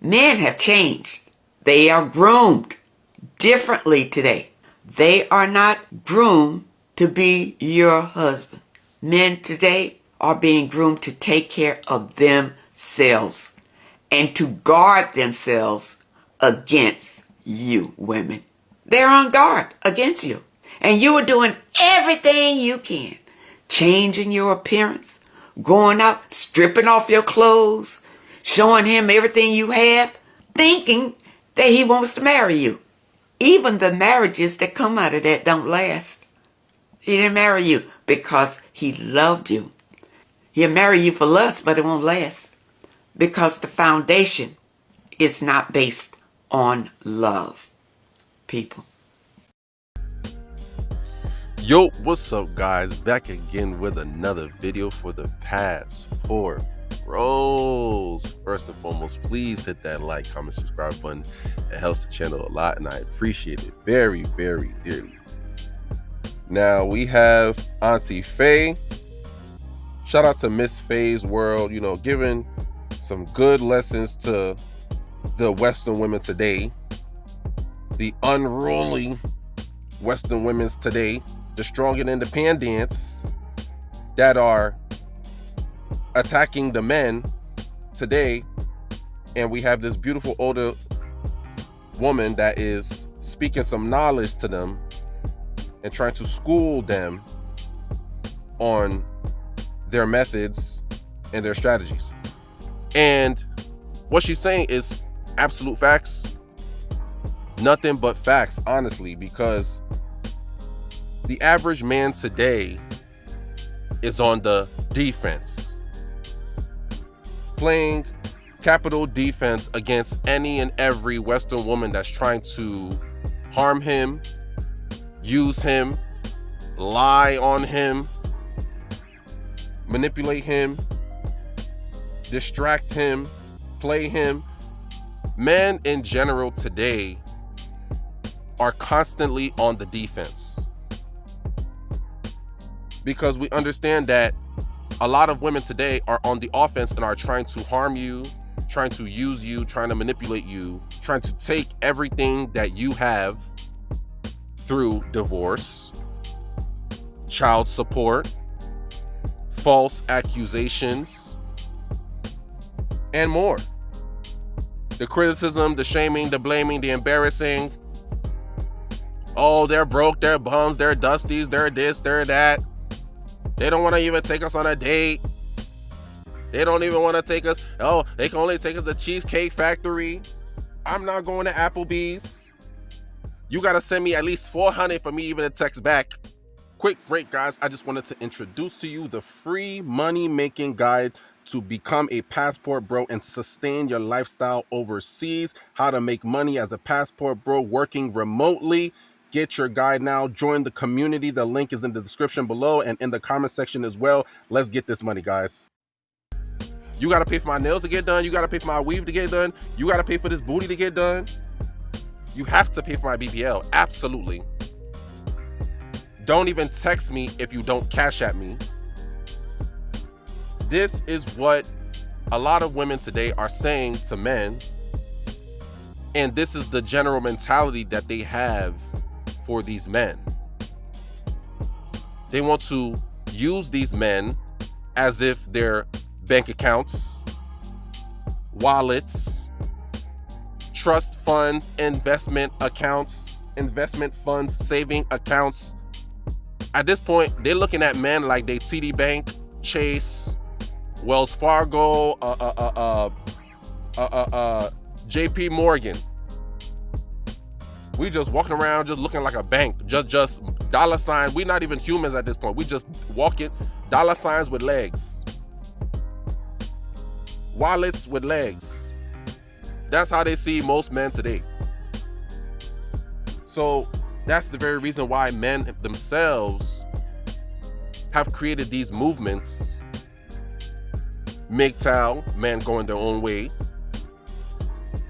Men have changed. They are groomed differently today. They are not groomed to be your husband. Men today are being groomed to take care of themselves and to guard themselves against you, women. They're on guard against you. And you are doing everything you can. Changing your appearance, going out, stripping off your clothes, showing him everything you have, thinking that he wants to marry you. Even the marriages that come out of that don't last. He didn't marry you because he loved you. He'll marry you for lust, but it won't last because the foundation is not based on love, people. Yo, what's up, guys? Back again with another video for the Passport Bros. First and foremost, please hit that like, comment, subscribe button. It helps the channel a lot and I appreciate it very, very dearly. Now we have Auntie Faye. Shout out to Miss Faye's World, giving some good lessons to the Western women today, the unruly Western women's today, the strong and independents that are attacking the men today. And we have this beautiful older woman that is speaking some knowledge to them and trying to school them on their methods and their strategies. And what she's saying is absolute facts, nothing but facts, honestly, because the average man today is on the defense, playing capital defense against any and every Western woman that's trying to harm him, use him, lie on him, manipulate him, distract him, play him. Men in general today are constantly on the defense because we understand that a lot of women today are on the offense and are trying to harm you, trying to use you, trying to manipulate you, trying to take everything that you have through divorce, child support, false accusations, and more. The criticism, the shaming, the blaming, the embarrassing. Oh, they're broke, they're bums, they're dusties, they're this, they're that. They don't want to even take us on a date. They don't even want to take us. Oh, they can only take us to Cheesecake Factory. I'm not going to Applebee's. You got to send me at least $400 for me even to text back. Quick break, guys. I just wanted to introduce to you the free money-making guide to become a passport bro and sustain your lifestyle overseas. How to make money as a passport bro working remotely. Get your guide now. Join the community. The link is in the description below and in the comment section as well. Let's get this money, guys. You got to pay for my nails to get done. You got to pay for my weave to get done. You got to pay for this booty to get done. You have to pay for my BBL. Absolutely. Don't even text me if you don't cash at me. This is what a lot of women today are saying to men. And this is the general mentality that they have for these men. They want to use these men as if they're bank accounts, wallets, trust fund, investment accounts, investment funds, saving accounts. At this point, they're looking at men like they TD Bank, Chase, Wells Fargo, JP Morgan. We just walking around just looking like a bank, just dollar sign. We're not even humans at this point. We just walking dollar signs with legs, wallets with legs. That's how they see most men today. So that's the very reason why men themselves have created these movements. MGTOW, men going their own way.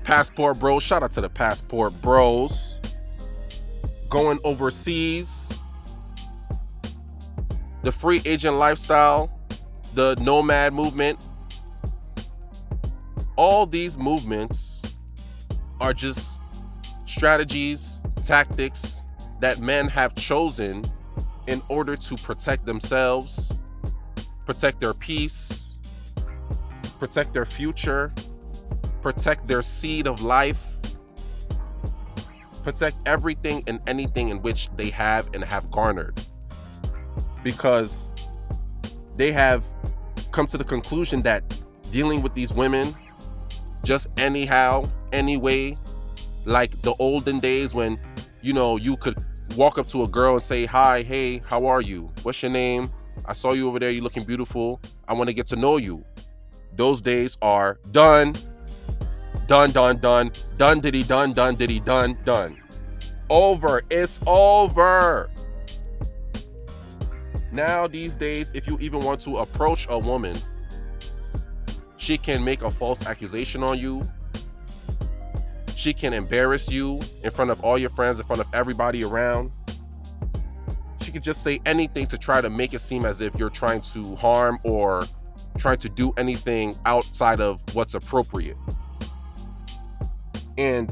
Passport Bros, shout out to the Passport Bros. Going overseas. The free agent lifestyle. The nomad movement. All these movements are just strategies, tactics that men have chosen in order to protect themselves, protect their peace, protect their future, protect their seed of life, protect everything and anything in which they have and have garnered. Because they have come to the conclusion that dealing with these women just anyhow, anyway, like the olden days when, you could walk up to a girl and say, hi, hey, how are you? What's your name? I saw you over there. You're looking beautiful. I want to get to know you. Those days are done. Done, done, done. Done, diddy, done, done, diddy, done, done. Over. It's over. Now, these days, if you even want to approach a woman, she can make a false accusation on you. She can embarrass you in front of all your friends, in front of everybody around. She could just say anything to try to make it seem as if you're trying to harm or trying to do anything outside of what's appropriate. And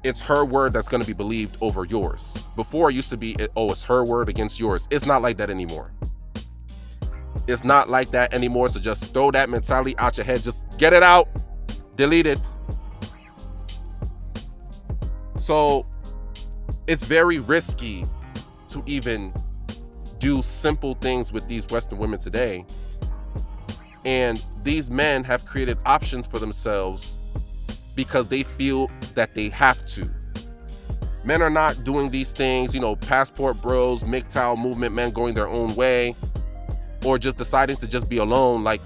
it's her word that's going to be believed over yours. Before it used to be, it's her word against yours. It's not like that anymore. It's not like that anymore. So just throw that mentality out your head. Just get it out. Delete it. So it's very risky to even do simple things with these Western women today. And these men have created options for themselves because they feel that they have to. Men are not doing these things, passport bros, MGTOW movement, men going their own way, or just deciding to just be alone. Like,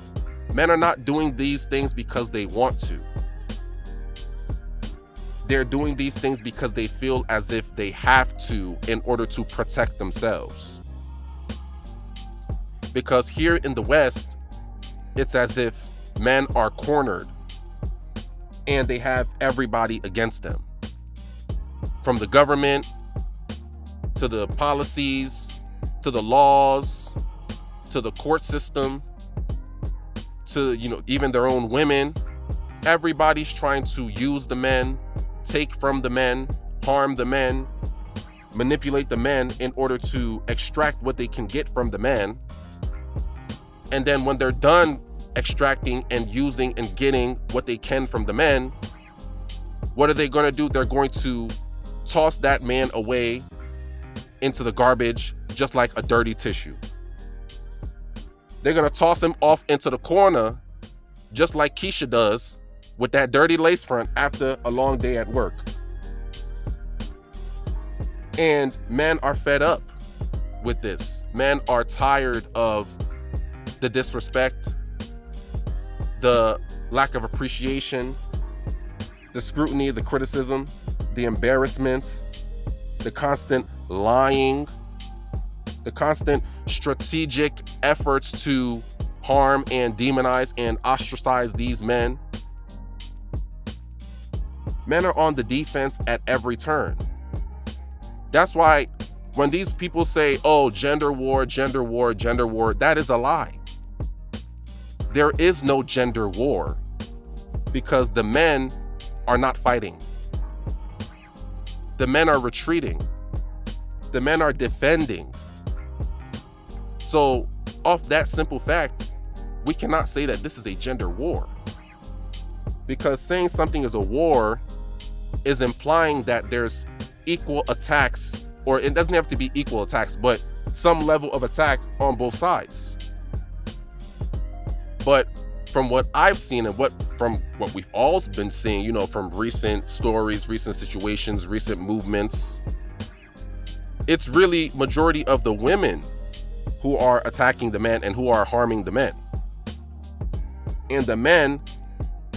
men are not doing these things because they want to. They're doing these things because they feel as if they have to in order to protect themselves. Because here in the West, it's as if men are cornered and they have everybody against them. From the government, to the policies, to the laws, to the court system, to, even their own women. Everybody's trying to use the men, take from the men, harm the men, manipulate the men in order to extract what they can get from the men. And then when they're done extracting and using and getting what they can from the men, what are they going to do? They're going to toss that man away into the garbage just like a dirty tissue. They're going to toss him off into the corner just like Keisha does with that dirty lace front after a long day at work. And men are fed up with this. Men are tired of the disrespect, the lack of appreciation, the scrutiny, the criticism, the embarrassment, the constant lying, the constant strategic efforts to harm and demonize and ostracize these men. Men are on the defense at every turn. That's why when these people say, gender war, gender war, gender war, that is a lie. There is no gender war because the men are not fighting. The men are retreating. The men are defending. So, off that simple fact, we cannot say that this is a gender war. Because saying something is a war is implying that there's equal attacks, or it doesn't have to be equal attacks, but some level of attack on both sides. But from what I've seen and from what we've all been seeing, from recent stories, recent situations, recent movements, it's really majority of the women who are attacking the men and who are harming the men. And the men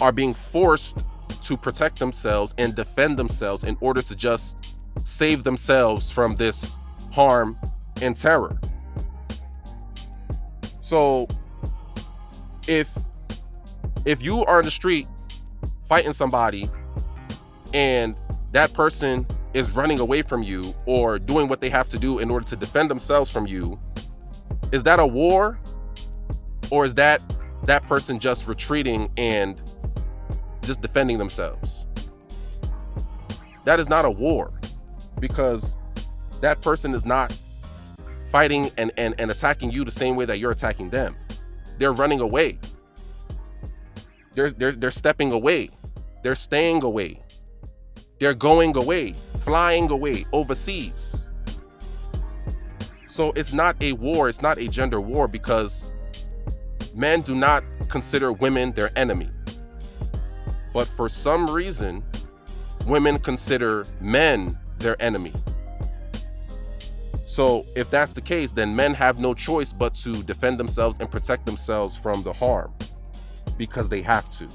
are being forced to protect themselves and defend themselves in order to just save themselves from this harm and terror. So if you are in the street fighting somebody and that person is running away from you or doing what they have to do in order to defend themselves from you, is that a war? Or is that person just retreating and just defending themselves. That is not a war, because that person is not fighting and attacking you the same way that you're attacking them. They're running away. They're stepping away. They're staying away. They're going away, flying away overseas. So it's not a war, it's not a gender war, because men do not consider women their enemy. But for some reason, women consider men their enemy. So if that's the case, then men have no choice but to defend themselves and protect themselves from the harm, because they have to.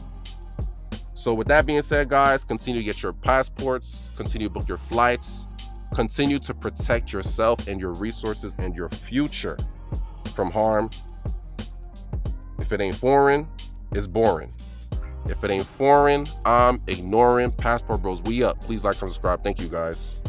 So with that being said, guys, continue to get your passports, continue to book your flights, continue to protect yourself and your resources and your future from harm. If it ain't foreign, it's boring. If it ain't foreign, I'm ignoring. Passport Bros, we up. Please like, comment, subscribe. Thank you, guys.